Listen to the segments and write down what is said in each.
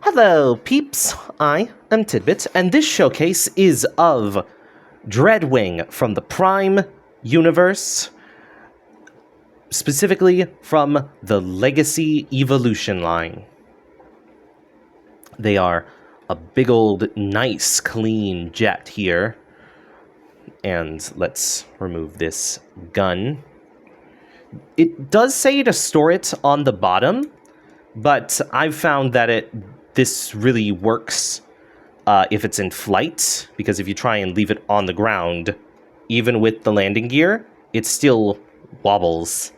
Hello, peeps. I am Tidbit, and this showcase is of Dreadwing from the Prime universe, specifically from the Legacy Evolution line. They are a big old, nice, clean jet here. And let's remove this gun. It does say to store it on the bottom, but I've found that this really works if it's in flight, because if you try and leave it on the ground, even with the landing gear, it still wobbles.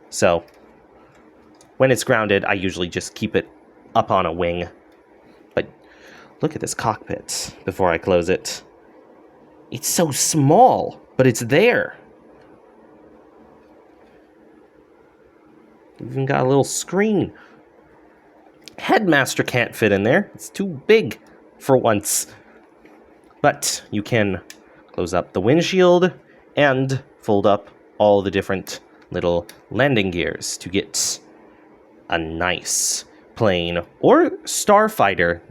So when it's grounded, I usually just keep it up on a wing. But look at this cockpit before I close it. It's so small, but it's there. Even got a little screen. Headmaster can't fit in there. It's too big for once. But you can close up the windshield and fold up all the different little landing gears to get a nice plane or starfighter.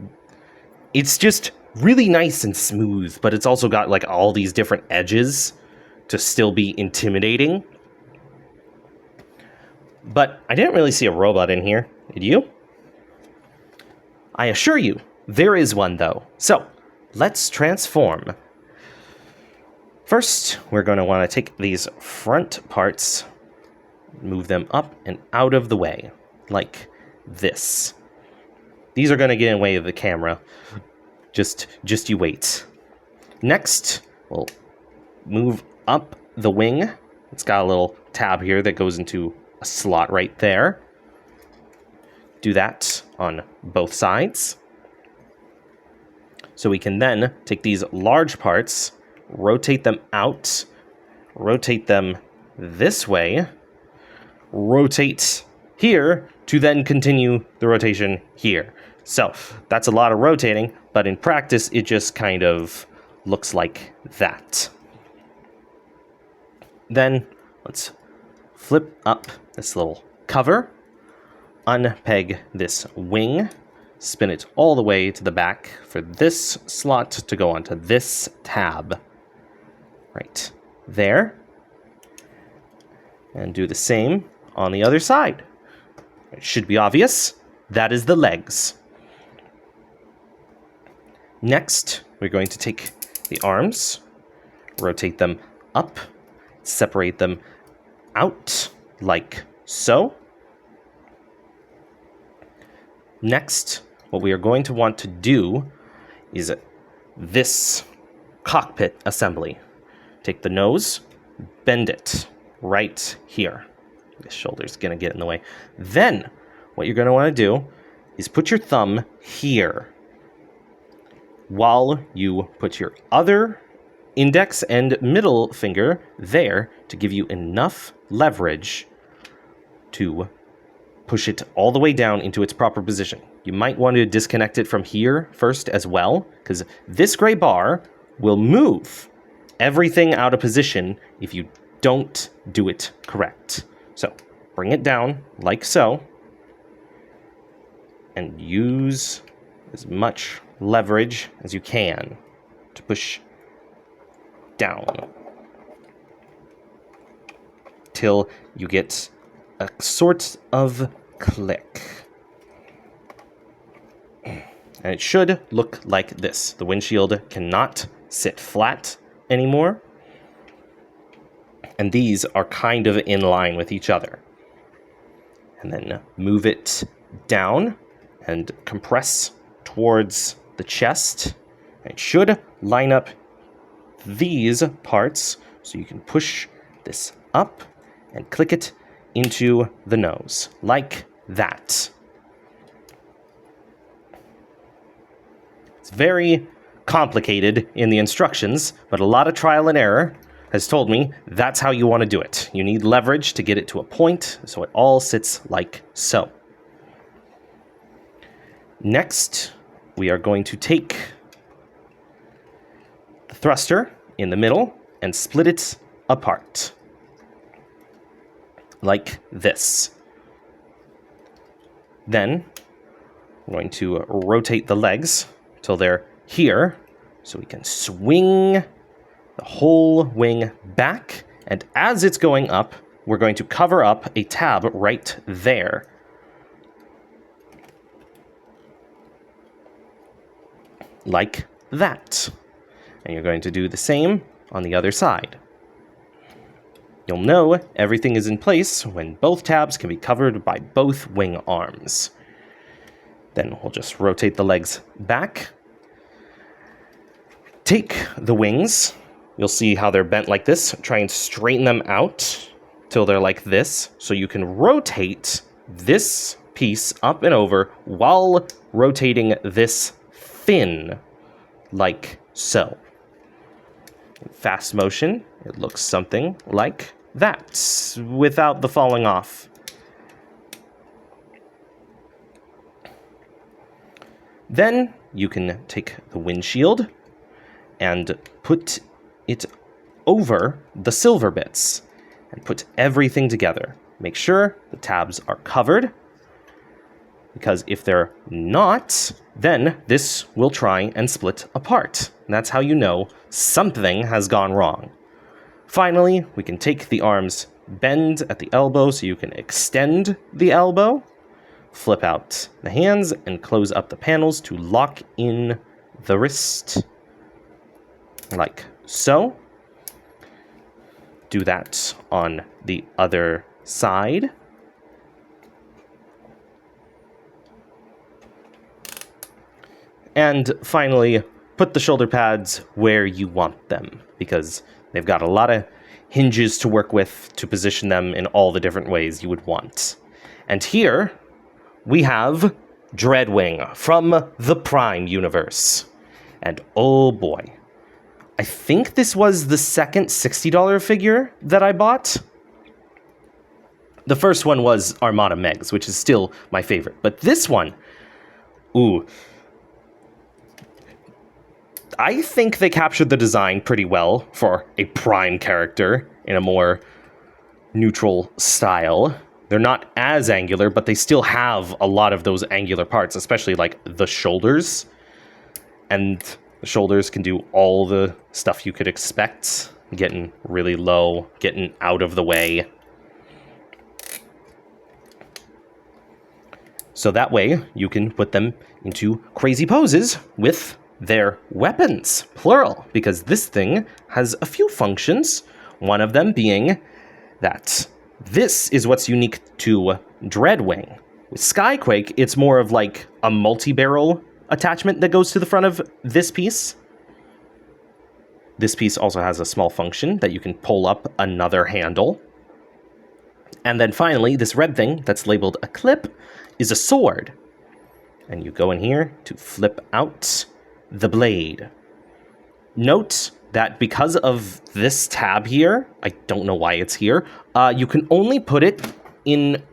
It's just really nice and smooth, but it's also got like all these different edges to still be intimidating. But I didn't really see a robot in here. Did you? I assure you, there is one though. So, let's transform. First, we're going to want to take these front parts, move them up and out of the way, like this. These are going to get in the way of the camera. Just you wait. Next, we'll move up the wing. It's got a little tab here that goes into a slot right there. Do that on both sides. So we can then take these large parts, rotate them out, rotate them this way, rotate here to then continue the rotation here. So that's a lot of rotating, but in practice, it just kind of looks like that. Then let's flip up this little cover, unpeg this wing, spin it all the way to the back for this slot to go onto this tab. Right there. And do the same on the other side. It should be obvious. That is the legs. Next, we're going to take the arms, rotate them up, separate them out like so. Next, what we are going to want to do is this cockpit assembly. Take the nose, bend it right here. This shoulder's gonna get in the way. Then, what you're gonna wanna do is put your thumb here while you put your other index and middle finger there to give you enough leverage to push it all the way down into its proper position. You might want to disconnect it from here first as well, because this gray bar will move everything out of position if you don't do it correct. So bring it down like so, and use as much leverage as you can to push down till you get a sort of click. And it should look like this. The windshield cannot sit flat anymore. And these are kind of in line with each other. And then move it down and compress towards the chest. It should line up these parts so you can push this up and click it into the nose, like that. It's very complicated in the instructions, but a lot of trial and error has told me that's how you want to do it. You need leverage to get it to a point so it all sits like so. Next, we are going to take the thruster in the middle and split it apart. Like this. Then I'm going to rotate the legs till they're here, so we can swing the whole wing back. And as it's going up, we're going to cover up a tab right there. Like that. And you're going to do the same on the other side. You'll know everything is in place when both tabs can be covered by both wing arms. Then we'll just rotate the legs back. Take the wings. You'll see how they're bent like this. Try and straighten them out till they're like this. So you can rotate this piece up and over while rotating this fin like so. In fast motion, it looks something like that without the falling off. Then you can take the windshield and put it over the silver bits and put everything together. Make sure the tabs are covered, because if they're not, then this will try and split apart. And that's how you know something has gone wrong. Finally, we can take the arms, bend at the elbow so you can extend the elbow, flip out the hands, and close up the panels to lock in the wrist. Like so. Do that on the other side. And finally, put the shoulder pads where you want them, because they've got a lot of hinges to work with to position them in all the different ways you would want. And here we have Dreadwing from the Prime universe. And oh boy, I think this was the second $60 figure that I bought. The first one was Armada Megs, which is still my favorite. But this one, ooh, I think they captured the design pretty well for a Prime character in a more neutral style. They're not as angular, but they still have a lot of those angular parts, especially like the shoulders. And the shoulders can do all the stuff you could expect, getting really low, getting out of the way. So that way you can put them into crazy poses with their weapons, plural, because this thing has a few functions, one of them being that this is what's unique to Dreadwing. With Skyquake, it's more of like a multi-barrel attachment that goes to the front of this piece. This piece also has a small function that you can pull up another handle. And then finally, this red thing that's labeled a clip is a sword. And you go in here to flip out the blade. Note that because of this tab here, I don't know why it's here, you can only put it in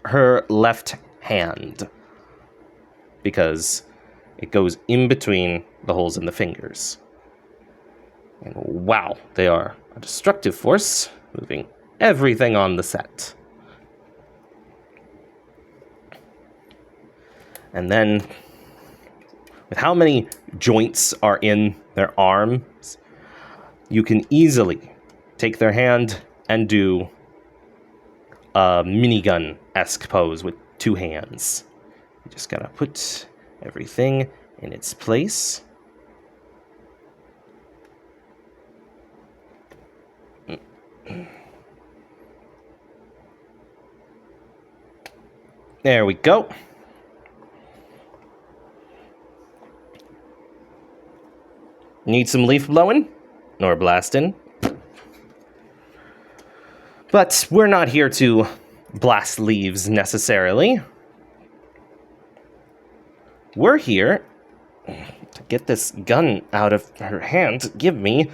her left hand, because it goes in between the holes in the fingers. And wow, they are a destructive force, moving everything on the set. And then, with how many joints are in their arms, you can easily take their hand and do a minigun-esque pose with two hands. You just gotta put everything in its place. There we go. Need some leaf blowing? Nor blasting? But we're not here to blast leaves necessarily. We're here to get this gun out of her hand. Give me.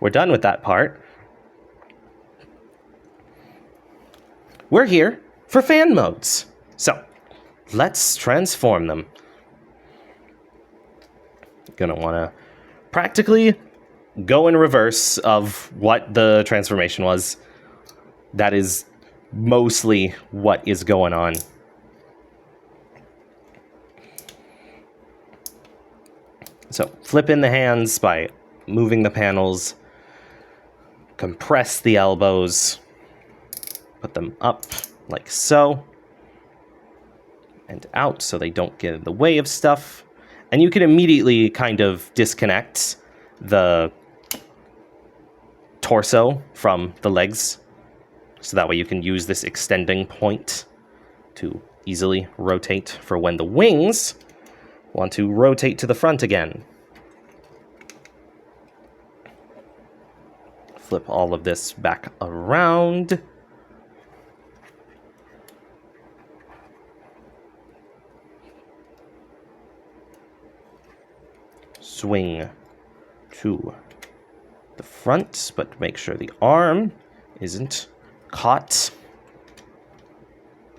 We're done with that part. We're here for fan modes. So, let's transform them. Gonna wanna practically go in reverse of what the transformation was. That is mostly what is going on. So flip in the hands by moving the panels, compress the elbows, put them up like so, and out so they don't get in the way of stuff. And you can immediately kind of disconnect the torso from the legs, so that way you can use this extending point to easily rotate for when the wings want to rotate to the front again. Flip all of this back around. Swing to the front, but make sure the arm isn't caught.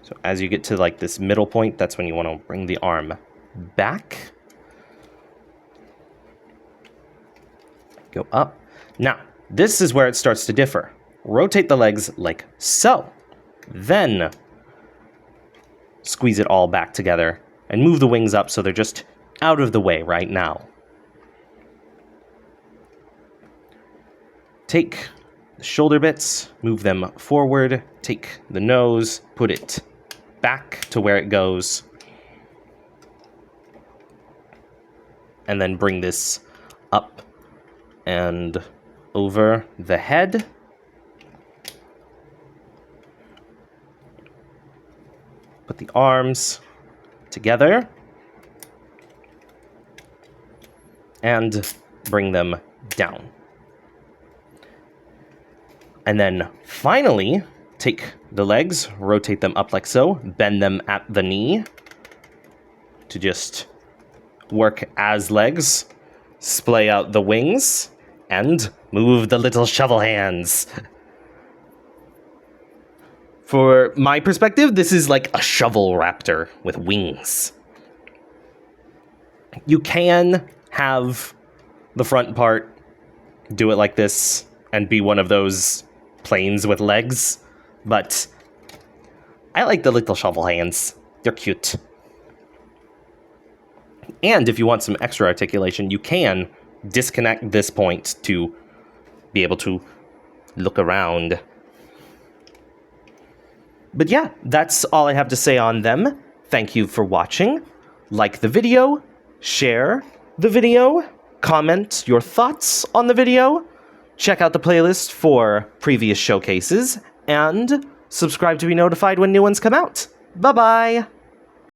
So as you get to like this middle point, that's when you want to bring the arm back. Go up. Now, this is where it starts to differ. Rotate the legs like so. Then squeeze it all back together and move the wings up so they're just out of the way right now. Take the shoulder bits, move them forward, take the nose, put it back to where it goes, and then bring this up and over the head. Put the arms together and bring them down. And then finally, take the legs, rotate them up like so, bend them at the knee to just work as legs, splay out the wings, and move the little shovel hands. For my perspective, this is like a shovel raptor with wings. You can have the front part do it like this and be one of those planes with legs, but I like the little shovel hands. They're cute. And if you want some extra articulation, you can disconnect this point to be able to look around. But yeah, that's all I have to say on them. Thank you for watching. Like the video, share the video, comment your thoughts on the video, check out the playlist for previous showcases, and subscribe to be notified when new ones come out. Bye-bye!